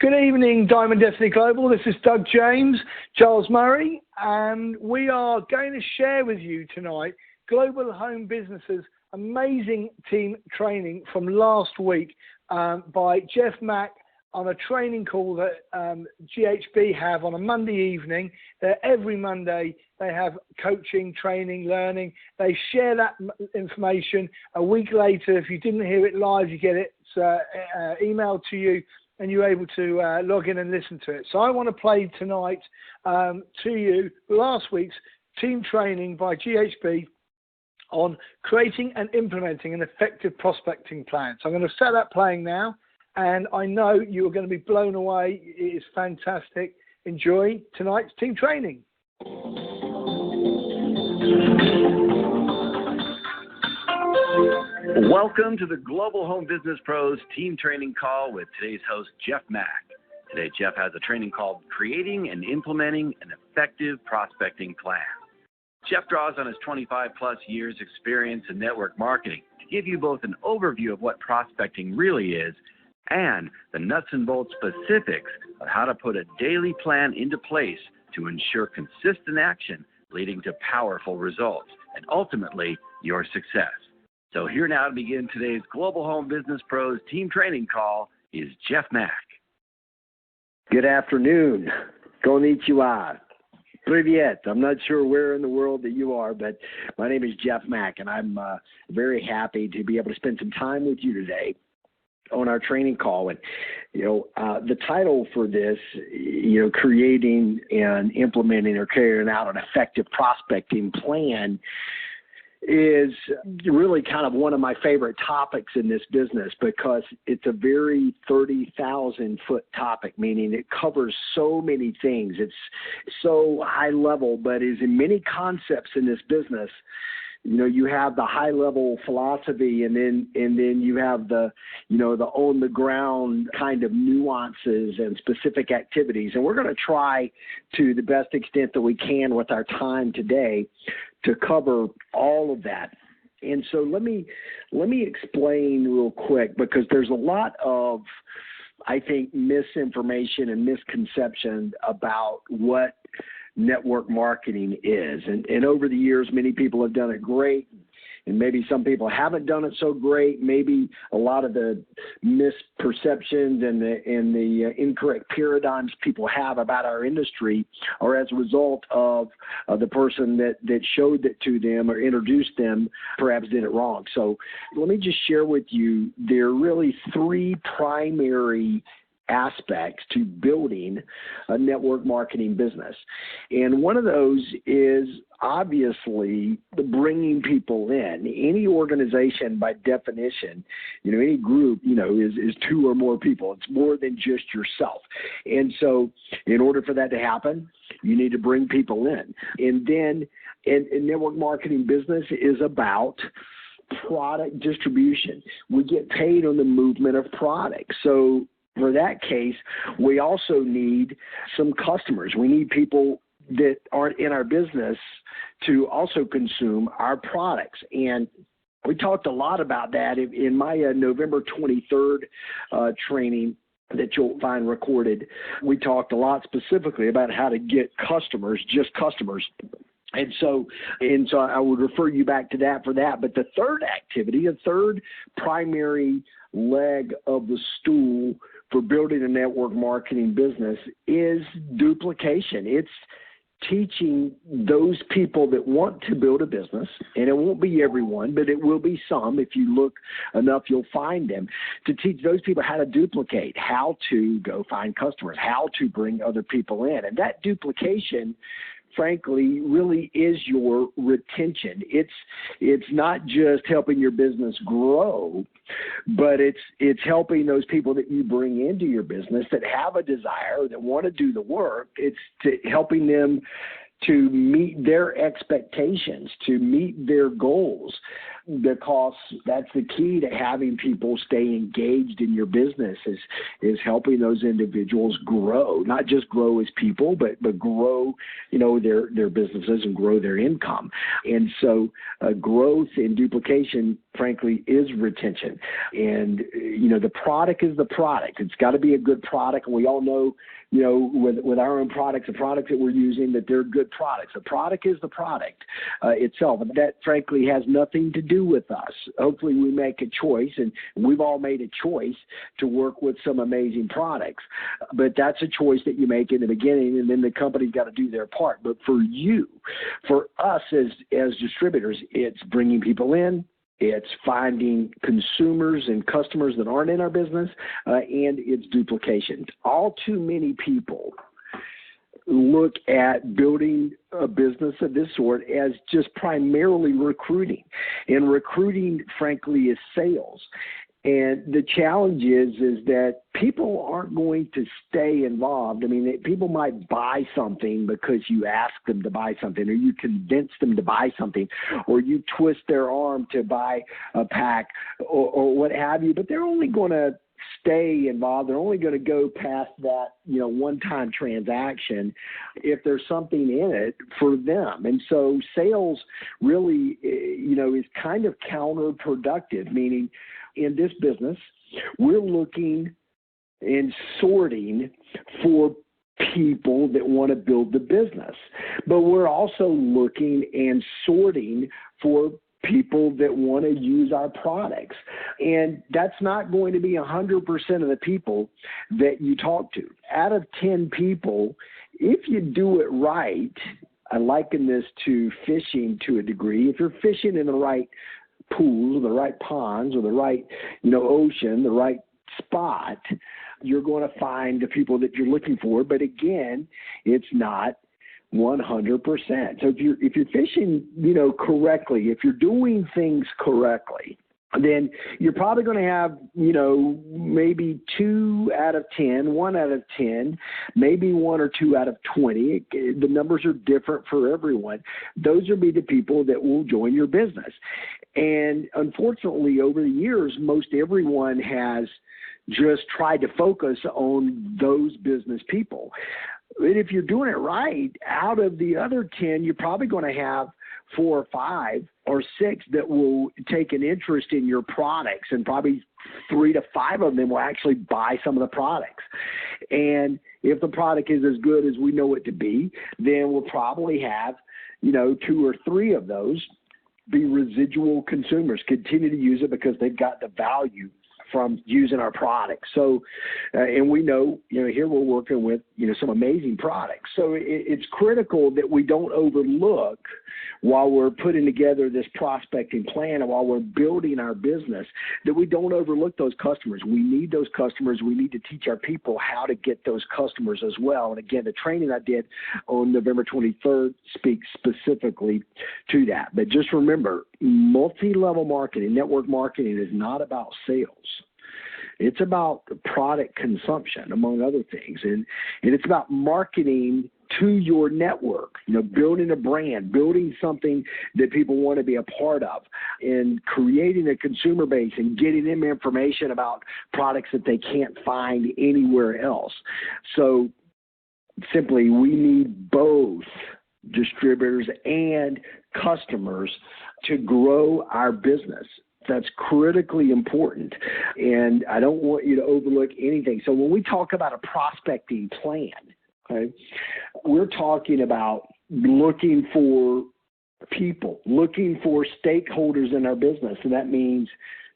Good evening, Diamond Destiny Global. This is Doug James, Giles Murray, and we are going to share with you tonight Global Home Businesses' amazing team training from last week by Jeff Mack on a training call that GHB have on a Monday evening. Every Monday they have coaching, training, learning. They share that information. A week later, if you didn't hear it live, you get it emailed to you, and you're able to log in and listen to it. So I want to play tonight to you last week's team training by GHB on creating and implementing an effective prospecting plan. So I'm going to set that playing now, and I know you are going to be blown away. It is fantastic. Enjoy tonight's team training. Welcome to the Global Home Business Pros Team Training Call with today's host, Jeff Mack. Today, Jeff has a training called Creating and Implementing an Effective Prospecting Plan. Jeff draws on his 25-plus years experience in network marketing to give you both an overview of what prospecting really is and the nuts and bolts specifics of how to put a daily plan into place to ensure consistent action leading to powerful results and ultimately your success. So here now to begin today's Global Home Business Pros Team Training Call is Jeff Mack. Good afternoon. Konnichiwa. Привет. I'm not sure where in the world that you are, but my name is Jeff Mack, and I'm very happy to be able to spend some time with you today on our training call. And, the title for this, creating and implementing or carrying out an effective prospecting plan is really kind of one of my favorite topics in this business because it's a very 30,000-foot topic, meaning it covers so many things. It's so high level, but is in many concepts in this business. You have the high level philosophy, and then you have the on the ground kind of nuances and specific activities. And we're going to try to the best extent that we can with our time today to cover all of that. And so let me explain real quick, because there's a lot of, I think, misinformation and misconception about what network marketing is. And over the years, many people have done it great, and maybe some people haven't done it so great. Maybe a lot of the misperceptions and the incorrect paradigms people have about our industry are as a result of the person that showed it to them or introduced them perhaps did it wrong. So let me just share with you, there are really three primary aspects to building a network marketing business. And one of those is obviously the bringing people in. Any organization, by definition, any group, is two or more people. It's more than just yourself. And so in order for that to happen, you need to bring people in. And then in network marketing business is about product distribution. We get paid on the movement of products. So for that case, we also need some customers. We need people that aren't in our business to also consume our products. And we talked a lot about that in my November 23rd training that you'll find recorded. We talked a lot specifically about how to get customers, just customers. And so I would refer you back to that for that. But the third activity, a third primary leg of the stool for building a network marketing business is duplication. It's teaching those people that want to build a business, and it won't be everyone, but it will be some. If you look enough, you'll find them. To teach those people how to duplicate, how to go find customers, how to bring other people in. And that duplication, frankly, really is your retention. It's not just helping your business grow, but it's helping those people that you bring into your business that have a desire, that want to do the work. It's helping them to meet their expectations, to meet their goals. because that's the key to having people stay engaged in your business is helping those individuals grow, not just grow as people, but grow, their businesses and grow their income. And so growth and duplication, frankly, is retention. And, the product is the product. It's got to be a good product. And we all know, with our own products, the products that we're using, that they're good products. The product is the product itself. And that, frankly, has nothing to do with us. Hopefully we make a choice, and we've all made a choice to work with some amazing products. But that's a choice that you make in the beginning, and then the company's got to do their part. But for us as distributors, it's bringing people in, it's finding consumers and customers that aren't in our business, and it's duplication. All too many people look at building a business of this sort as just primarily recruiting. And recruiting, frankly, is sales. And the challenge is that people aren't going to stay involved. I mean, people might buy something because you ask them to buy something, or you convince them to buy something, or you twist their arm to buy a pack or what have you, but they're only going to stay involved. They're only going to go past that, one-time transaction if there's something in it for them. And so sales really, is kind of counterproductive, meaning in this business, we're looking and sorting for people that want to build the business, but we're also looking and sorting for people that want to use our products. And that's not going to be 100% of the people that you talk to. Out of 10 people, if you do it right, I liken this to fishing to a degree. If you're fishing in the right pools, or the right ponds, or the right, ocean, the right spot, you're going to find the people that you're looking for. But again, it's not 100%. So if you're fishing, correctly, if you're doing things correctly, then you're probably going to have, maybe 2 out of 10, 1 out of 10, maybe 1 or 2 out of 20. The numbers are different for everyone. Those will be the people that will join your business. And unfortunately, over the years, most everyone has just tried to focus on those business people. And if you're doing it right, out of the other 10, you're probably going to have 4 or 5 or 6 that will take an interest in your products, and probably 3 to 5 of them will actually buy some of the products. And if the product is as good as we know it to be, then we'll probably have, 2 or 3 of those be residual consumers, continue to use it because they've got the value from using our products. So, and we know, here we're working with, some amazing products. So it's critical that we don't overlook, while we're putting together this prospecting plan and while we're building our business, that we don't overlook those customers. We need those customers. We need to teach our people how to get those customers as well. And again, the training I did on November 23rd speaks specifically to that. But just remember, multi-level marketing, network marketing is not about sales. It's about product consumption, among other things. And it's about marketing to your network, building a brand, building something that people want to be a part of, and creating a consumer base and getting them information about products that they can't find anywhere else. So simply, we need both distributors and customers to grow our business. That's critically important, and I don't want you to overlook anything. So when we talk about a prospecting plan, okay, we're talking about looking for people, looking for stakeholders in our business, and that means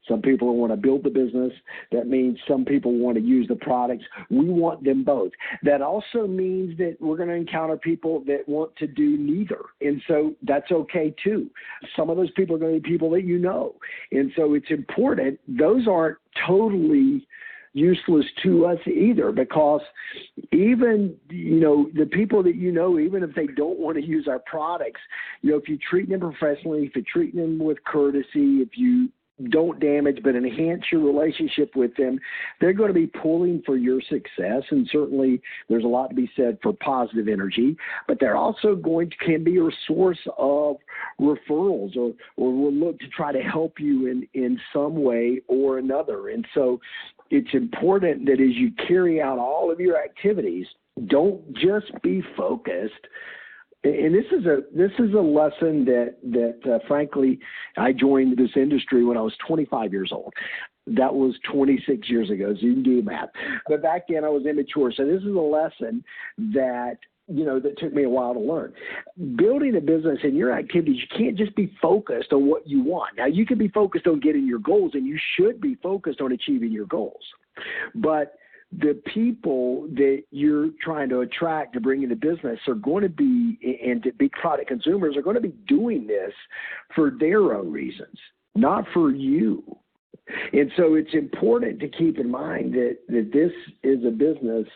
some people want to build the business. That means some people want to use the products. We want them both. That also means that we're going to encounter people that want to do neither. And so that's okay too. Some of those people are going to be people that you know. And so it's important. Those aren't totally useless to us either, because even, the people that even if they don't want to use our products, if you treat them professionally, if you're treating them with courtesy, if you don't damage but enhance your relationship with them. They're going to be pulling for your success, and certainly there's a lot to be said for positive energy, but they're also can be a source of referrals or will look to try to help you in some way or another. And so it's important that as you carry out all of your activities, don't just be focused. And this is a lesson that frankly, I joined this industry when I was 25 years old. That was 26 years ago, so you can do the math. But back then I was immature. So this is a lesson that took me a while to learn. Building a business and your activities, you can't just be focused on what you want. Now, you can be focused on getting your goals, and you should be focused on achieving your goals. But the people that you're trying to attract to bring into business are going to be, and to be product consumers, are going to be doing this for their own reasons, not for you. And so it's important to keep in mind that this is a business,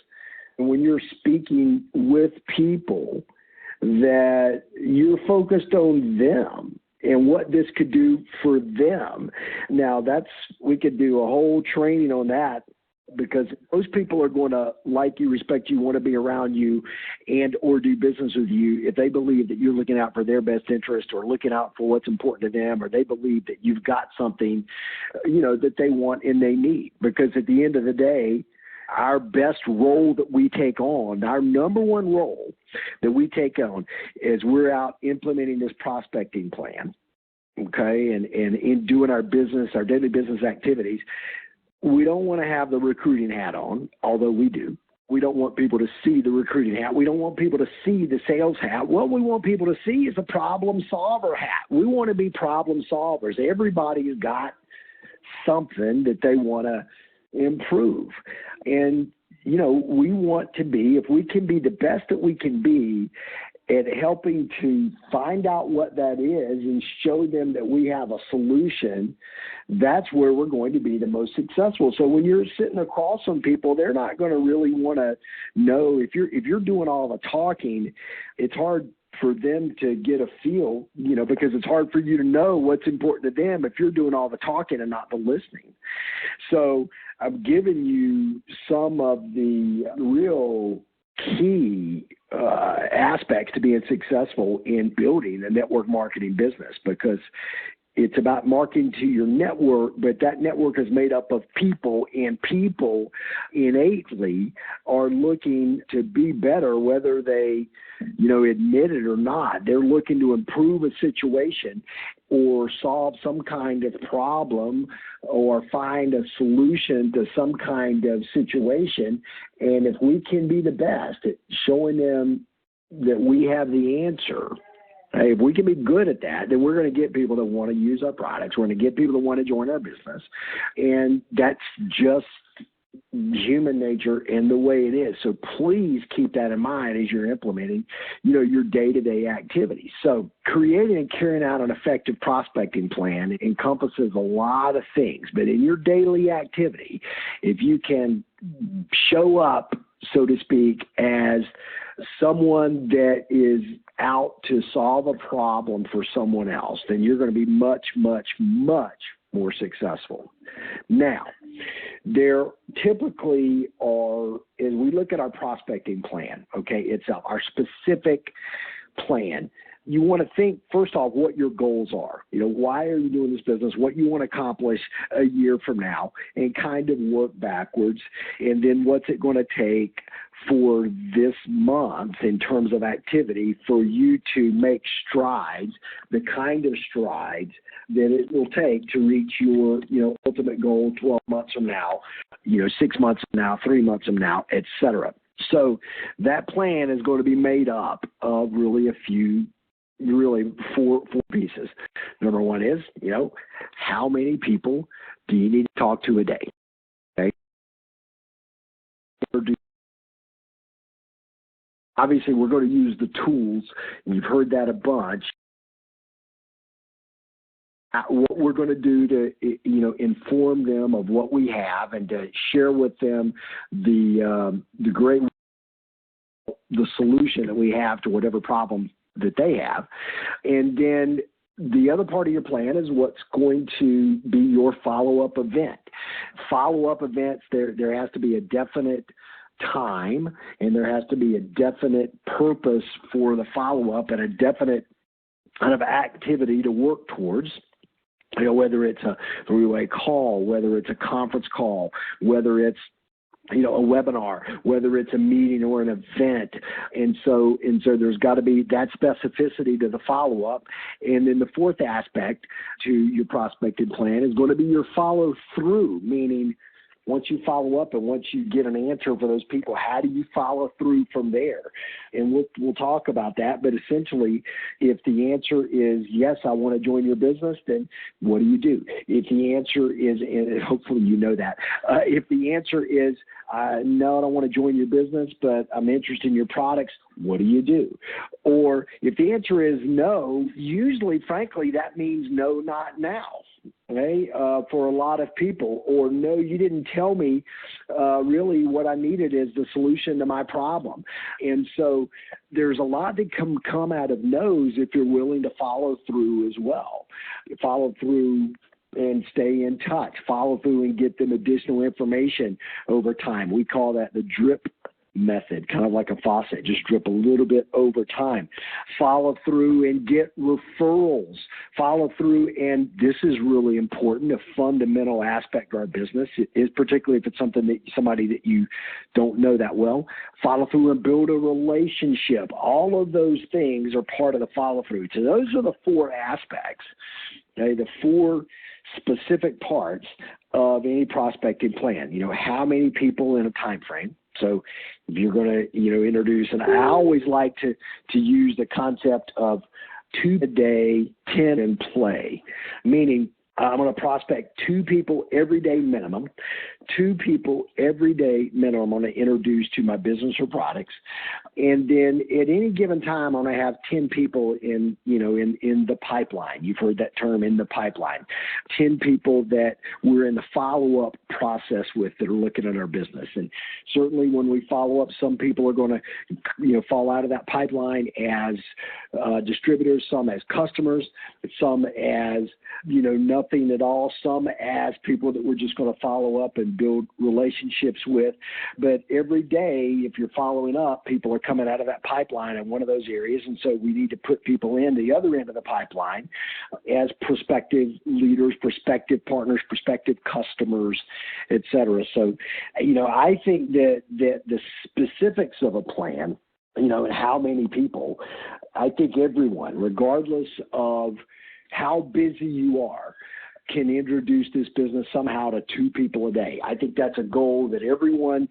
and when you're speaking with people, that you're focused on them and what this could do for them. Now, we could do a whole training on that, because most people are going to like you, respect you, want to be around you, and or do business with you if they believe that you're looking out for their best interest or looking out for what's important to them, or they believe that you've got something, that they want and they need. Because at the end of the day, our best role that we take on, our number one role that we take on, is we're out implementing this prospecting plan, okay, and in doing our business, our daily business activities. We don't want to have the recruiting hat on, although we do. We don't want people to see the recruiting hat. We don't want people to see the sales hat. What we want people to see is the problem solver hat. We want to be problem solvers. Everybody's got something that they want to improve. And, we want to be, if we can be the best that we can be at helping to find out what that is and show them that we have a solution, that's where we're going to be the most successful. So when you're sitting across from people, they're not going to really want to know if you're doing all the talking. It's hard for them to get a feel, because it's hard for you to know what's important to them if you're doing all the talking and not the listening. So I've given you some of the real key aspects to being successful in building a network marketing business, because it's about marketing to your network, but that network is made up of people, and people innately are looking to be better, whether they, admit it or not. They're looking to improve a situation or solve some kind of problem or find a solution to some kind of situation. And if we can be the best at showing them that we have the answer, if we can be good at that, then we're going to get people that want to use our products. We're going to get people that want to join our business. And that's just human nature and the way it is. So please keep that in mind as you're implementing, your day-to-day activities. So creating and carrying out an effective prospecting plan encompasses a lot of things. But in your daily activity, if you can show up, so to speak, as someone that is out to solve a problem for someone else, then you're going to be much, much, much more successful. Now, there typically are, as we look at our prospecting plan, itself, our specific plan, you want to think, first off, what your goals are. Why are you doing this business? What you want to accomplish a year from now, and kind of work backwards. And then what's it going to take for this month in terms of activity for you to make strides, the kind of strides that it will take to reach your, ultimate goal 12 months from now, 6 months from now, 3 months from now, et cetera. So that plan is going to be made up of really four pieces. Number one is, how many people do you need to talk to a day? Okay. Obviously, we're going to use the tools, and you've heard that a bunch. What we're going to do to, inform them of what we have and to share with them the solution that we have to whatever problem that they have. And then the other part of your plan is what's going to be your follow-up event. Follow-up events, there has to be a definite time, and there has to be a definite purpose for the follow-up and a definite kind of activity to work towards. Whether it's a three-way call, whether it's a conference call, whether it's a webinar, whether it's a meeting or an event. And so there's got to be that specificity to the follow-up. And then the fourth aspect to your prospecting plan is going to be your follow-through, meaning once you follow up and once you get an answer for those people, how do you follow through from there? And we'll talk about that. But essentially, if the answer is yes, I want to join your business, then what do you do? If the answer is, and hopefully you know that, if the answer is no, I don't want to join your business, but I'm interested in your products, what do you do? Or if the answer is no, usually, frankly, that means no, not now. Okay, for a lot of people, or no, you didn't tell me really what I needed is the solution to my problem. And so there's a lot that can come out of no's if you're willing to follow through as well. Follow through and stay in touch. Follow through and get them additional information over time. We call that the drip method, kind of like a faucet, just drip a little bit over time. Follow through and get referrals. Follow through, and this is really important, a fundamental aspect of our business, is particularly if it's somebody that you don't know that well. Follow through and build a relationship. All of those things are part of the follow through. So those are the four aspects, okay, the four specific parts of any prospecting plan. How many people in a time frame. So if you're going to, introduce, and I always like to use the concept of 2 a day, 10 in play, meaning I'm going to prospect 2 people every day minimum. 2 people every day minimum I'm going to introduce to my business or products. And then at any given time, I'm going to have 10 people in the pipeline. You've heard that term, in the pipeline. 10 people that we're in the follow-up process with that are looking at our business. And certainly when we follow up, some people are going to, fall out of that pipeline as distributors, some as customers, some as, nothing at all, some as people that we're just going to follow up and build relationships with. But every day, if you're following up, people are coming out of that pipeline in one of those areas. And so we need to put people in the other end of the pipeline as prospective leaders, prospective partners, prospective customers, et cetera. So, I think that the specifics of a plan, and how many people, I think everyone, regardless of how busy you are, can introduce this business somehow to 2 people a day. I think that's a goal that everyone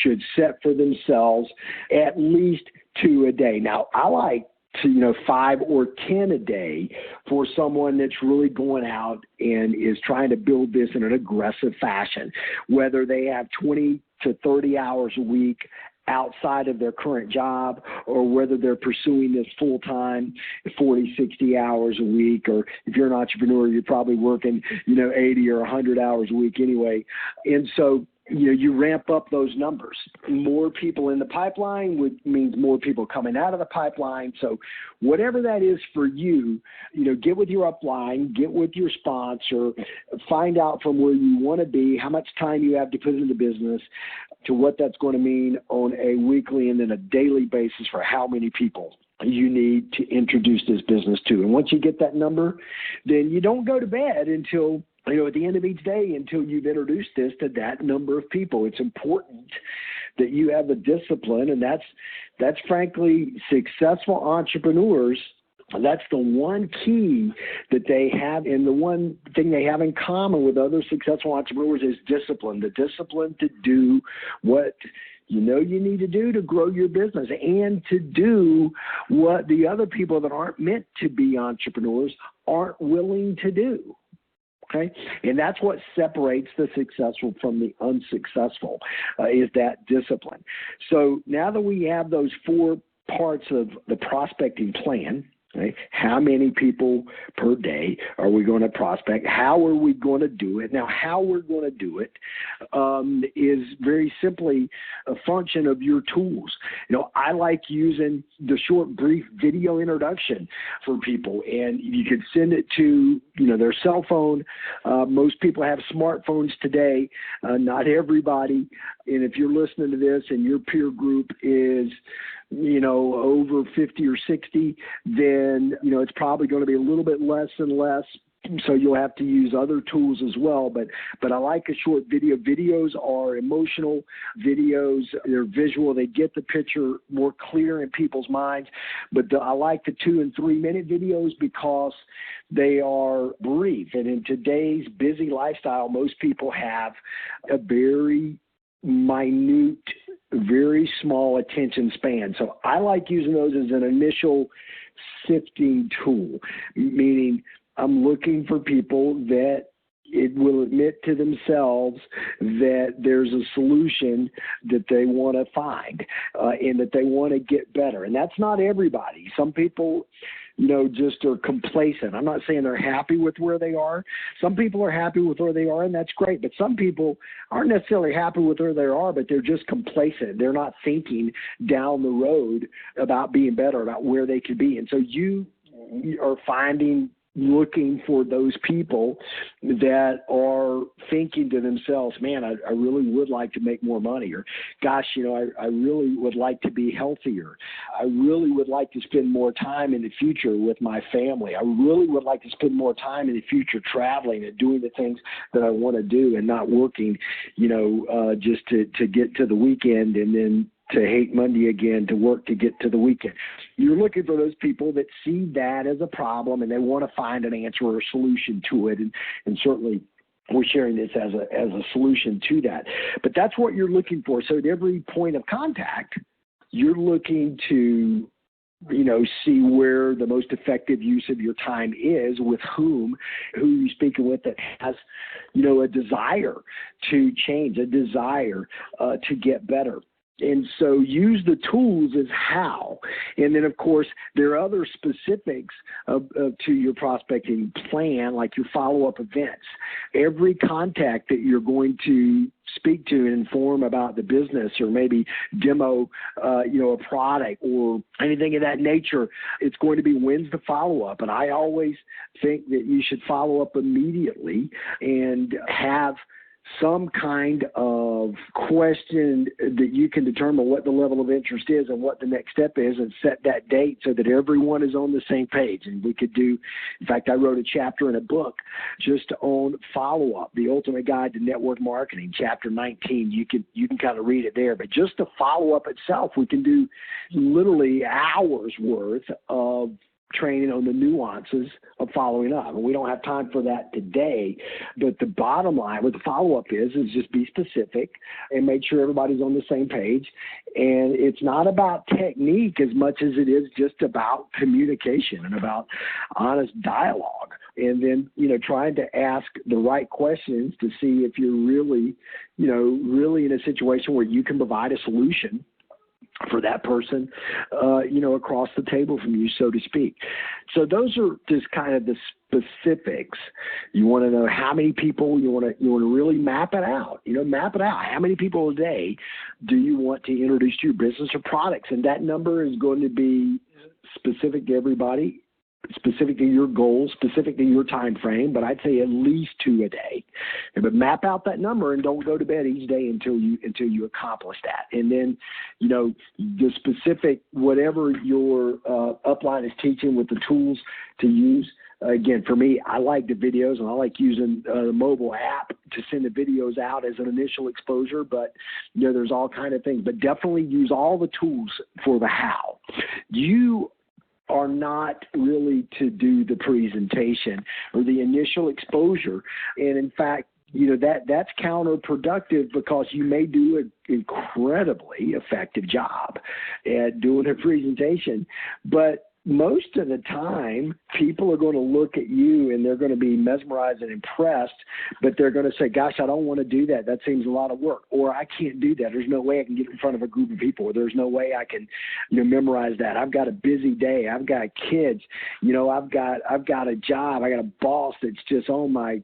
should set for themselves, at least 2 a day. Now, I like to, 5 or 10 a day for someone that's really going out and is trying to build this in an aggressive fashion, whether they have 20 to 30 hours a week outside of their current job, or whether they're pursuing this full-time, 40, 60 hours a week, or if you're an entrepreneur, you're probably working, 80 or 100 hours a week anyway. And so, you ramp up those numbers. More people in the pipeline means more people coming out of the pipeline. So whatever that is for you, get with your upline, get with your sponsor, find out from where you want to be, how much time you have to put into business, to what that's going to mean on a weekly and then a daily basis for how many people you need to introduce this business to. And once you get that number, then you don't go to bed until at the end of each day, until you've introduced this to that number of people. It's important that you have the discipline, and that's frankly successful entrepreneurs. That's the one key that they have, and the one thing they have in common with other successful entrepreneurs is discipline. The discipline to do what you need to do to grow your business, and to do what the other people that aren't meant to be entrepreneurs aren't willing to do. Okay, and that's what separates the successful from the unsuccessful, is that discipline. So now that we have those 4 parts of the prospecting plan, Right? How many people per day are we going to prospect? How are we going to do it? Now, how we're going to do it is very simply a function of your tools. I like using the short, brief video introduction for people, and you can send it to, their cell phone. Most people have smartphones today, not everybody. And if you're listening to this and your peer group is over 50 or 60, then, it's probably going to be a little bit less and less. So you'll have to use other tools as well. But I like a short video. Videos are emotional videos. They're visual. They get the picture more clear in people's minds. But I like the 2 and 3 minute videos because they are brief. And in today's busy lifestyle, most people have a very minute, very small attention span. So I like using those as an initial sifting tool, meaning I'm looking for people that it will admit to themselves that there's a solution that they want to find and that they want to get better. And that's not everybody. Some people, just are complacent. I'm not saying they're happy with where they are. Some people are happy with where they are, and that's great. But some people aren't necessarily happy with where they are, but they're just complacent. They're not thinking down the road about being better, about where they could be. And so you are looking for those people that are thinking to themselves, man, I really would like to make more money, or gosh, I really would like to be healthier. I really would like to spend more time in the future with my family. I really would like to spend more time in the future traveling and doing the things that I want to do and not working, just to get to the weekend and then to hate Monday again, to work to get to the weekend. You're looking for those people that see that as a problem and they want to find an answer or a solution to it. And certainly we're sharing this as a solution to that. But that's what you're looking for. So at every point of contact, you're looking to see where the most effective use of your time is, with who you're speaking with that has, a desire to change, a desire to get better. And so use the tools as how. And then, of course, there are other specifics to your prospecting plan, like your follow-up events. Every contact that you're going to speak to and inform about the business, or maybe demo, a product or anything of that nature, it's going to be when's the follow-up. And I always think that you should follow up immediately and have some kind of question that you can determine what the level of interest is and what the next step is, and set that date so that everyone is on the same page. And we could do, in fact, I wrote a chapter in a book just on follow-up, The Ultimate Guide to Network Marketing, chapter 19. You can kind of read it there. But just the follow-up itself, we can do literally hours worth of training on the nuances of following up. And we don't have time for that today, but the bottom line with the follow-up is just be specific and make sure everybody's on the same page. And it's not about technique as much as it is just about communication and about honest dialogue. And then, trying to ask the right questions to see if you're really in a situation where you can provide a solution for that person, across the table from you, so to speak. So those are just kind of the specifics. You want to know how many people, you want to really map it out. Map it out. How many people a day do you want to introduce to your business or products? And that number is going to be specific to everybody, specific to your goals, specific to your time frame, but I'd say at least 2 a day. But map out that number and don't go to bed each day until you accomplish that. And then, the specific, whatever your upline is teaching with the tools to use. Again, for me, I like the videos, and I like using the mobile app to send the videos out as an initial exposure. But, there's all kind of things. But definitely use all the tools for the how. You are not really to do the presentation or the initial exposure. And in fact, that's counterproductive, because you may do an incredibly effective job at doing a presentation, but most of the time, people are going to look at you and they're going to be mesmerized and impressed, but they're going to say, gosh, I don't want to do that. That seems a lot of work. Or I can't do that. There's no way I can get in front of a group of people. Or there's no way I can, memorize that. I've got a busy day. I've got kids. I've got a job. I got a boss that's just on my,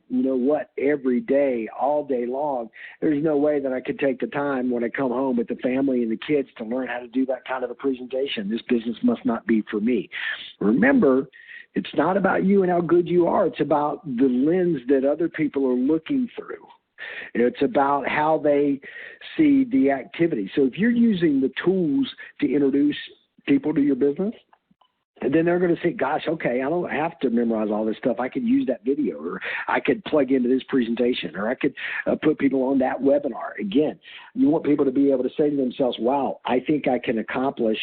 every day, all day long. There's no way that I could take the time when I come home with the family and the kids to learn how to do that kind of a presentation. This business must not be for me. Remember, it's not about you and how good you are. It's about the lens that other people are looking through. It's about how they see the activity. So if you're using the tools to introduce people to your business, and then they're going to say, gosh, okay, I don't have to memorize all this stuff. I could use that video, or I could plug into this presentation, or I could put people on that webinar. Again, you want people to be able to say to themselves, wow, I think I can accomplish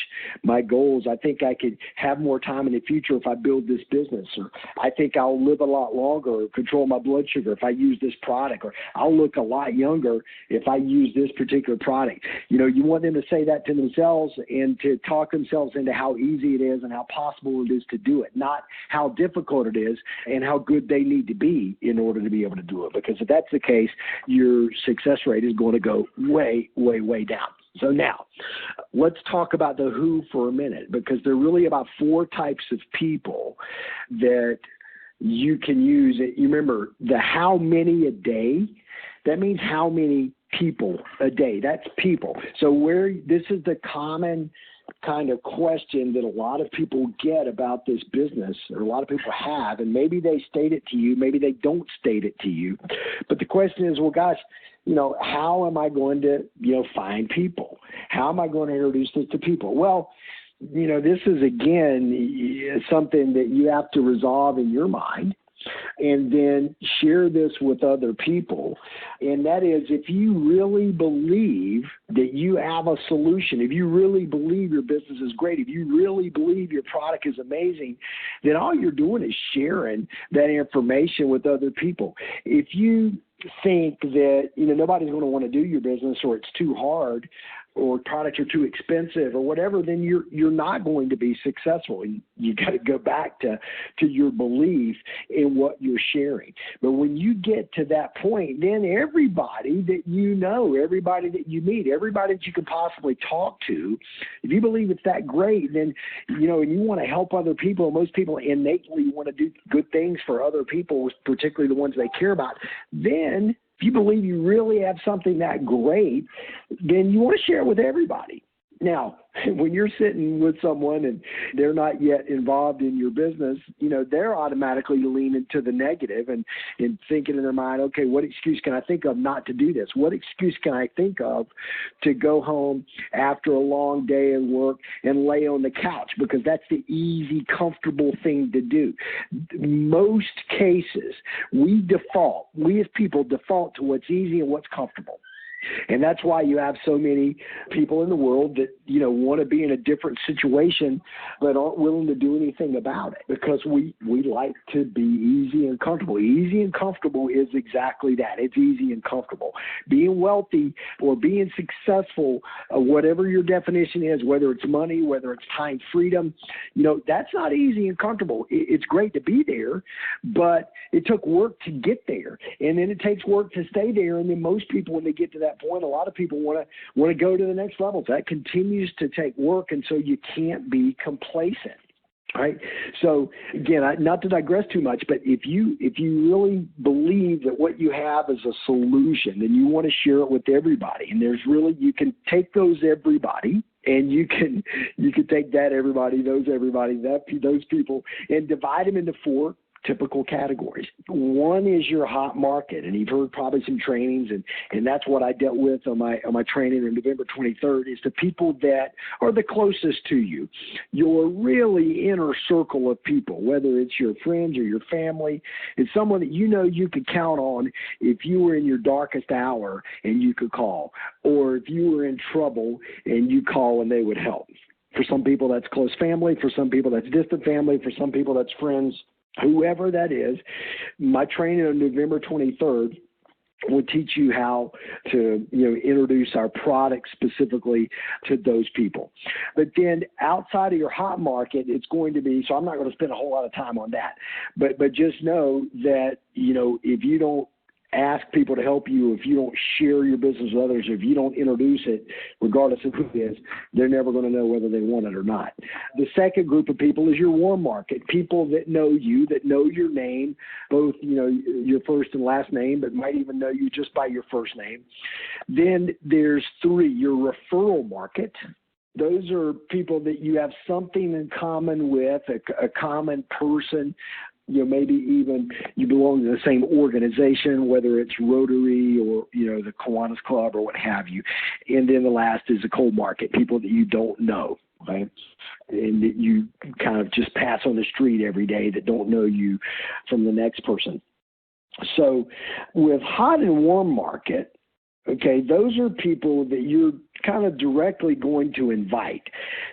my goals. I think I could have more time in the future if I build this business, or I think I'll live a lot longer or control my blood sugar if I use this product, or I'll look a lot younger if I use this particular product. You want them to say that to themselves and to talk themselves into how easy it is and how possible it is to do it, not how difficult it is and how good they need to be in order to be able to do it. Because if that's the case, your success rate is going to go way, way, way down. So now let's talk about the who for a minute, because there are really about 4 types of people that you can use. You remember the how many a day, that means how many people a day. That's people. So this is the common kind of question that a lot of people get about this business, or a lot of people have, and maybe they state it to you, maybe they don't state it to you. But the question is, well, gosh, how am I going to, find people? How am I going to introduce this to people? Well, this is, again, something that you have to resolve in your mind, and then share this with other people. And that is, if you really believe that you have a solution, if you really believe your business is great, if you really believe your product is amazing, then all you're doing is sharing that information with other people. If you think that, nobody's going to want to do your business, or it's too hard, or products are too expensive, or whatever, then you're not going to be successful. And you got to go back to your belief in what you're sharing. But when you get to that point, then everybody that everybody that you meet, everybody that you can possibly talk to, if you believe it's that great, then, and you want to help other people, most people innately want to do good things for other people, particularly the ones they care about, then if you believe you really have something that great, then you want to share it with everybody. Now, when you're sitting with someone and they're not yet involved in your business, they're automatically leaning to the negative and thinking in their mind, okay, what excuse can I think of not to do this? What excuse can I think of to go home after a long day of work and lay on the couch? Because that's the easy, comfortable thing to do. Most cases, we as people default to what's easy and what's comfortable. And that's why you have so many people in the world that, want to be in a different situation but aren't willing to do anything about it, because we like to be easy and comfortable. Easy and comfortable is exactly that. It's easy and comfortable. Being wealthy or being successful, whatever your definition is, whether it's money, whether it's time freedom, that's not easy and comfortable. It's great to be there, but it took work to get there. And then it takes work to stay there. And then most people, when they get to that point, a lot of people want to go to the next level. That continues to take work, and so you can't be complacent. Right. So again, not to digress too much, but if you really believe that what you have is a solution, then you want to share it with everybody. And you can take those everybody, and you can take that everybody, those people, and divide them into 4 typical categories. One is your hot market, and you've heard probably some trainings, and that's what I dealt with on my training on November 23rd, is the people that are the closest to you, your really inner circle of people, whether it's your friends or your family. It's someone that you could count on if you were in your darkest hour and you could call, or if you were in trouble and you call and they would help. For some people, that's close family. For some people, that's distant family. For some people, that's friends. Whoever that is. My training on November 23rd, We'll teach you how to, introduce our product specifically to those people. But then outside of your hot market, it's going to be, so I'm not going to spend a whole lot of time on that, but just know that, if you don't ask people to help you, if you don't share your business with others, if you don't introduce it, regardless of who it is, they're never going to know whether they want it or not. The second group of people is your warm market, people that know you, that know your name, both, your first and last name, but might even know you just by your first name. Then there's 3, your referral market. Those are people that you have something in common with, a common person. Maybe even you belong to the same organization, whether it's Rotary or, the Kiwanis Club or what have you. And then the last is the cold market, people that you don't know, right? And that you kind of just pass on the street every day that don't know you from the next person. So with hot and warm market, okay, those are people that you're kind of directly going to invite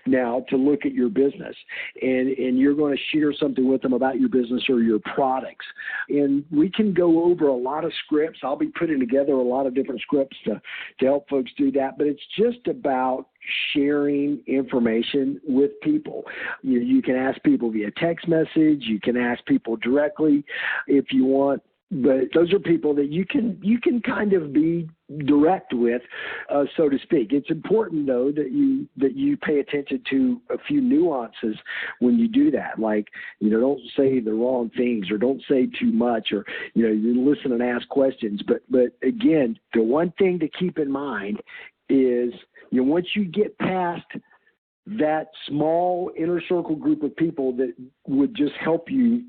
now to look at your business, and you're going to share something with them about your business or your products. And we can go over a lot of scripts. I'll be putting together a lot of different scripts to help folks do that, but it's just about sharing information with people. You can ask people via text message. You can ask people directly if you want. But those are people that you can kind of be direct with, so to speak. It's important, though, that you pay attention to a few nuances when you do that. Like, don't say the wrong things, or don't say too much, or you listen and ask questions. But again, the one thing to keep in mind is once you get past that small inner circle group of people that would just help you,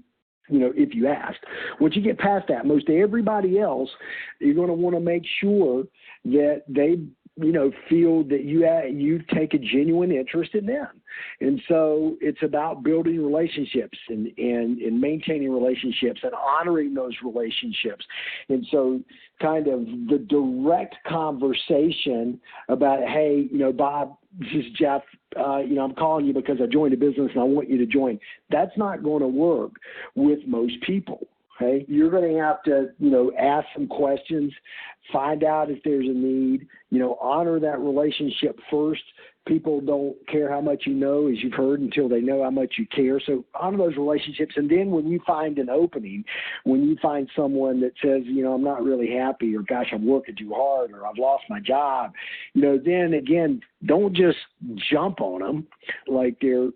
if you asked. Once you get past that, most everybody else, you're going to want to make sure that they, feel that you take a genuine interest in them. And so it's about building relationships and maintaining relationships and honoring those relationships. And so kind of the direct conversation about, hey, Bob, this is Jeff, I'm calling you because I joined a business and I want you to join. That's not going to work with most people. Okay, you're going to have to, ask some questions, find out if there's a need, honor that relationship first. People don't care how much you know, as you've heard, until they know how much you care. So honor those relationships. And then when you find an opening, when you find someone that says, I'm not really happy, or gosh, I'm working too hard, or I've lost my job, then again, don't just jump on them like they're,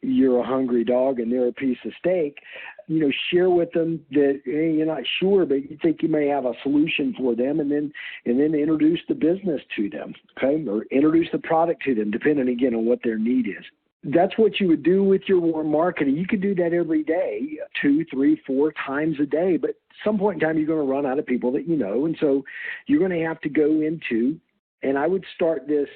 you're a hungry dog and they're a piece of steak. Share with them that you're not sure, but you think you may have a solution for them, and then introduce the business to them, okay, or introduce the product to them, depending again on what their need is. That's what you would do with your warm marketing. You could do that every day, 2, 3, 4 times a day, but at some point in time you're going to run out of people that and so you're going to have to go into, and I would start this,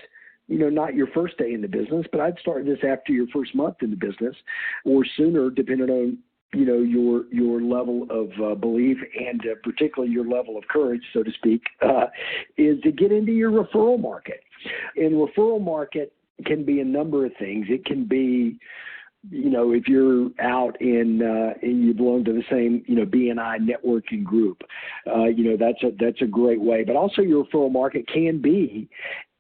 not your first day in the business, but I'd start this after your first month in the business, or sooner, depending on your level of belief and particularly your level of courage, so to speak, is to get into your referral market. And referral market can be a number of things. It can be, if you're out and you belong to the same, BNI networking group, that's a great way. But also your referral market can be,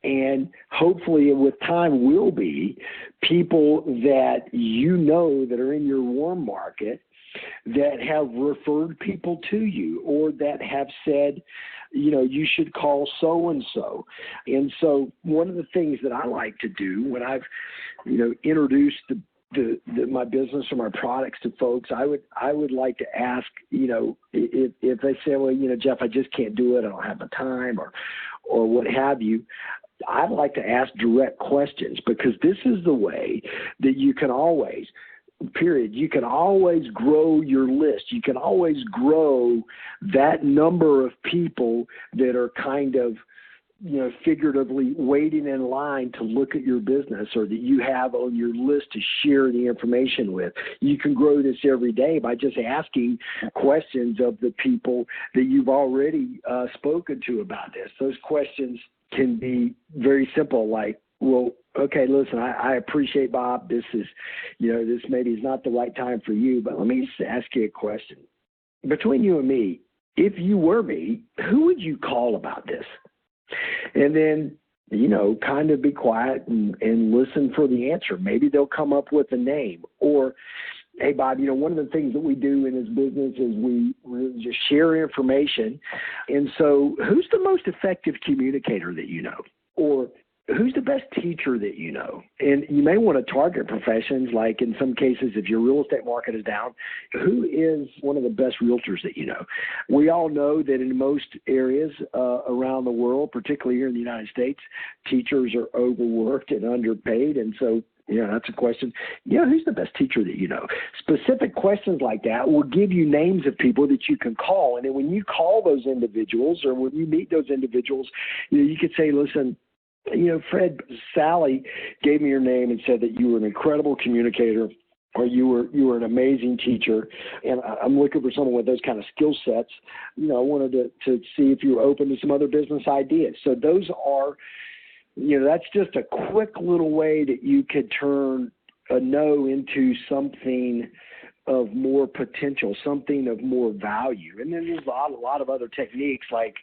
and hopefully with time will be, people that that are in your warm market that have referred people to you, or that have said, you should call so-and-so. And so one of the things that I like to do when I've, introduced my business or my products to folks, I would like to ask, if they say, well, Jeff, I just can't do it, I don't have the time, or what have you, I'd like to ask direct questions, because this is the way that you can always grow your list. You can always grow that number of people that are kind of, figuratively waiting in line to look at your business, or that you have on your list to share the information with. You can grow this every day by just asking questions of the people that you've already spoken to about this. Those questions can be very simple, like, well, okay, listen, I appreciate, Bob, this is, this maybe is not the right time for you, but let me just ask you a question. Between you and me, if you were me, who would you call about this? And then, kind of be quiet and listen for the answer. Maybe they'll come up with a name. Or, hey, Bob, one of the things that we do in this business is we just share information. And so who's the most effective communicator that you know? Or who's the best teacher that you know? And you may want to target professions, like in some cases, if your real estate market is down, who is one of the best realtors that you know? We all know that in most areas around the world, particularly here in the United States, teachers are overworked and underpaid. And so, that's a question. Who's the best teacher that you know? Specific questions like that will give you names of people that you can call. And then when you call those individuals, or when you meet those individuals, you could say, listen, Fred, Sally gave me your name and said that you were an incredible communicator, or you were an amazing teacher, and I'm looking for someone with those kind of skill sets. I wanted to see if you were open to some other business ideas. So those are, that's just a quick little way that you could turn a no into something of more potential, something of more value. And then there's a lot of other techniques, like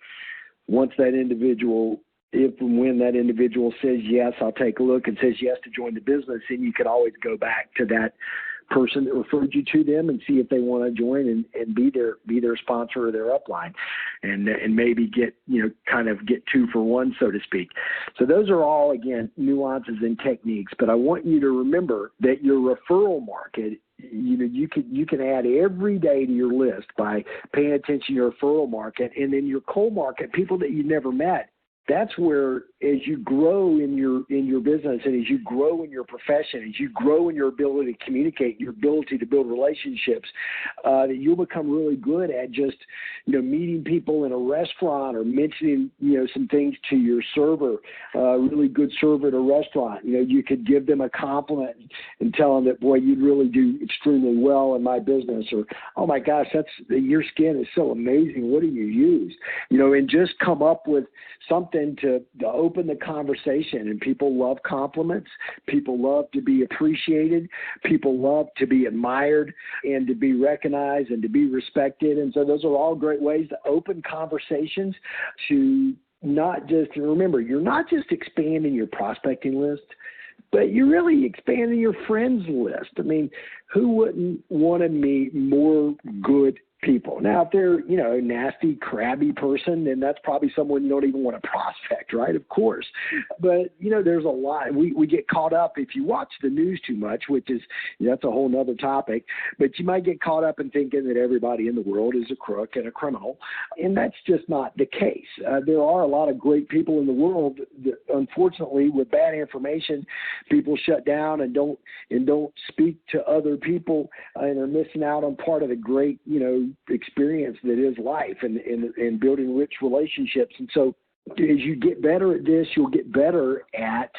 once that individual, if and when that individual says, yes, I'll take a look, and says yes to join the business, then you could always go back to that person that referred you to them and see if they want to join and be their sponsor or their upline, and maybe get get 2 for 1, so to speak. So those are all, again, nuances and techniques. But I want you to remember that your referral market, you can add every day to your list by paying attention to your referral market, and then your cold market, people that you never met. That's where, as you grow in your business, and as you grow in your profession, as you grow in your ability to communicate, your ability to build relationships, that you'll become really good at just, meeting people in a restaurant, or mentioning, some things to your server, really good server at a restaurant. You could give them a compliment and tell them that, boy, you'd really do extremely well in my business, or, oh my gosh, your skin is so amazing. What do you use? And just come up with something to open the conversation. And people love compliments. People love to be appreciated. People love to be admired and to be recognized and to be respected. And so those are all great ways to open conversations, to not just, remember, you're not just expanding your prospecting list, but you're really expanding your friends list. I mean, who wouldn't want to meet more good people? Now, if they're, a nasty, crabby person, then that's probably someone you don't even want to prospect, right? Of course. But, there's a lot. We get caught up, if you watch the news too much, which is, that's a whole nother topic, but you might get caught up in thinking that everybody in the world is a crook and a criminal. And that's just not the case. There are a lot of great people in the world that, unfortunately, with bad information, people shut down and don't speak to other people, and are missing out on part of the great, experience that is life, and building rich relationships. And so as you get better at this, you'll get better at,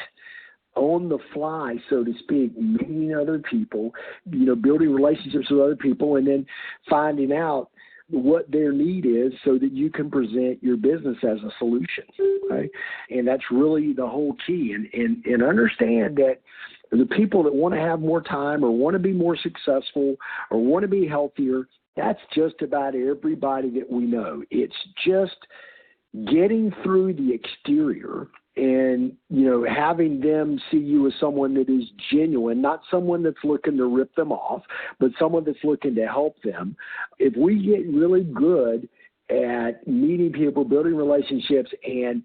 on the fly, so to speak, meeting other people, building relationships with other people, and then finding out what their need is so that you can present your business as a solution. Right? And that's really the whole key. And understand that the people that want to have more time, or want to be more successful, or want to be healthier, that's just about everybody that we know. It's just getting through the exterior and, having them see you as someone that is genuine, not someone that's looking to rip them off, but someone that's looking to help them. If we get really good at meeting people, building relationships, and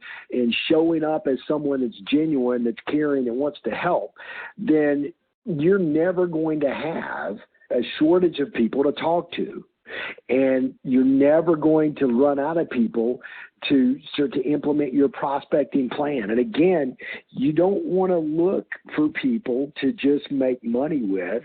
showing up as someone that's genuine, that's caring, and wants to help, then you're never going to have a shortage of people to talk to. And you're never going to run out of people to start to implement your prospecting plan. And again, you don't want to look for people to just make money with.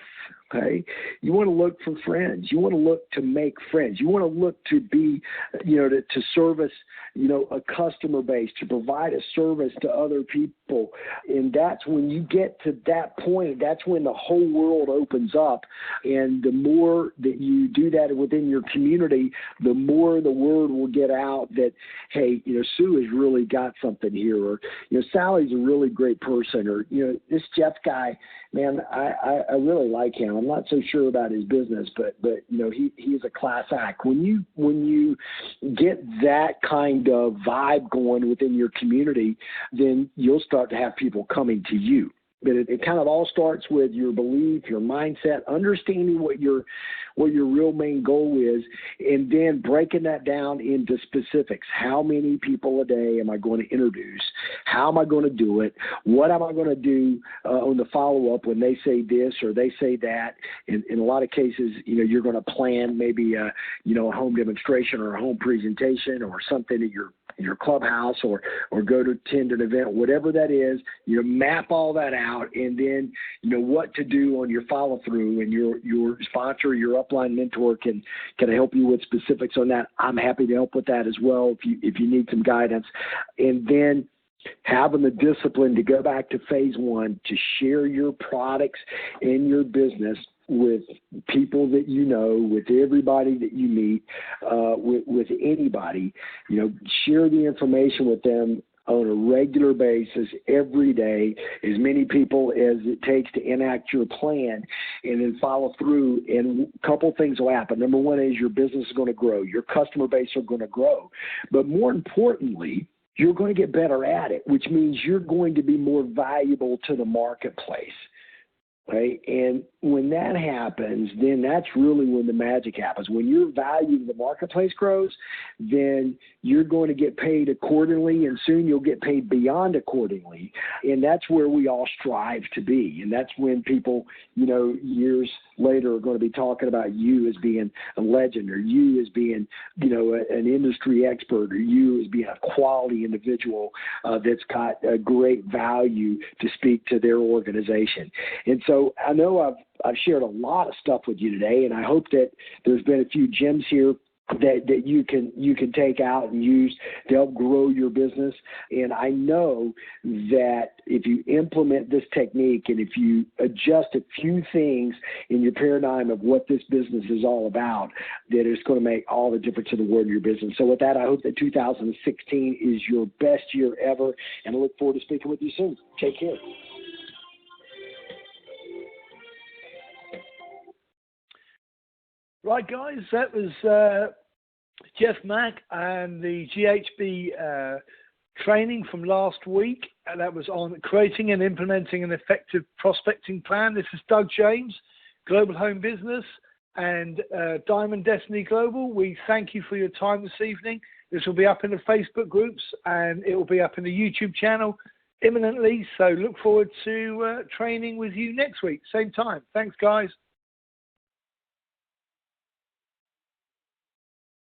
Okay. You want to look for friends. You want to look to make friends. You want to look to be, to service, a customer base, to provide a service to other people. And that's when you get to that point, that's when the whole world opens up. And the more that you do that within your community, the more the word will get out that, hey, Sue has really got something here, or, Sally's a really great person, or, this Jeff guy, man, I really like him. I'm not so sure about his business, but he's a class act. When you get that kind of vibe going within your community, then you'll start to have people coming to you. But it kind of all starts with your belief, your mindset, understanding what your real main goal is, and then breaking that down into specifics. How many people a day am I going to introduce? How am I going to do it? What am I going to do on the follow-up when they say this or they say that? In a lot of cases, you're going to plan maybe a home demonstration or a home presentation or something at your clubhouse or go to attend an event, whatever that is. Map all that out, and then what to do on your follow through, and your sponsor, your upline mentor can help you with specifics on that. I'm happy to help with that as well if you need some guidance. And then having the discipline to go back to phase one, to share your products and your business with people that with everybody that you meet, with anybody, share the information with them on a regular basis, every day, as many people as it takes to enact your plan, and then follow through. And a couple things will happen. Number one is your business is going to grow. Your customer base are going to grow. But more importantly, you're going to get better at it, which means you're going to be more valuable to the marketplace. Right? And when that happens, then that's really when the magic happens. When your value in the marketplace grows, then you're going to get paid accordingly, and soon you'll get paid beyond accordingly. And that's where we all strive to be. And that's when people, years later are going to be talking about you as being a legend, or you as being, an industry expert, or you as being a quality individual that's got a great value to speak to their organization. And so I know I've shared a lot of stuff with you today, and I hope that there's been a few gems here that you can take out and use to help grow your business. And I know that if you implement this technique and if you adjust a few things in your paradigm of what this business is all about, that it's going to make all the difference in the world of your business. So with that, I hope that 2016 is your best year ever, and I look forward to speaking with you soon. Take care. Right, guys, that was Jeff Mack and the GHB training from last week. And that was on creating and implementing an effective prospecting plan. This is Doug James, Global Home Business and Diamond Destiny Global. We thank you for your time this evening. This will be up in the Facebook groups, and it will be up in the YouTube channel imminently. So look forward to training with you next week, same time. Thanks, guys.